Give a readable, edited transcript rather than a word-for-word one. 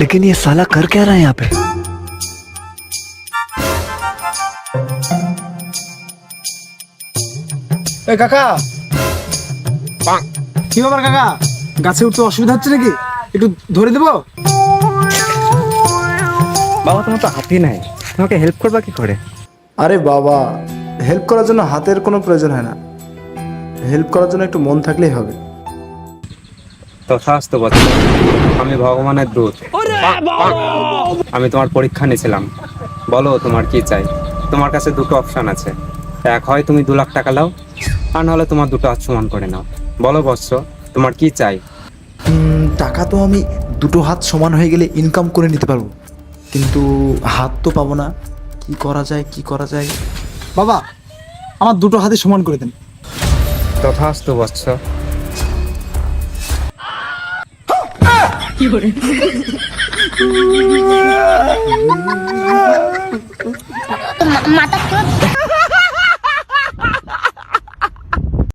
लेकिन ये साला कर क्या रहा है यहाँ पे? এই কাকা, কি ব্যাপার কাকা? গাছে উঠতে অসুবিধা হচ্ছে নাকি? একটু ধরে দেবো? বাবা তোমার তো হাতি নাই, তোমাকে হেল্প করবা কি করে? আরে বাবা, হেল্প করার জন্য হাতের কোনো প্রয়োজন হয় না, হেল্প করার জন্য একটু মন থাকলেই হবে। তথাস্তু বৎস, আমি ভগবানের দূত। আমি তোমার পরীক্ষা নিয়েছিলাম, বলো তোমার কি চাই। তোমার কাছে দুটো অপশন আছে, এক হয় তুমি 2 লাখ টাকা নাও, আর নাহলে তোমার দুটো হাত সমান করে নাও। বলো বৎস, তোমার কি চাই? টাকা তো আমি দুটো হাত সমান হয়ে গেলে ইনকাম করে নিতে পারবো, কিন্তু হাত তো পাবো না। কি করা যায়, কি করা যায়? বাবা, আমার দুটো হাতে সমান করে দেন। তথাস্তু বৎস। মাথা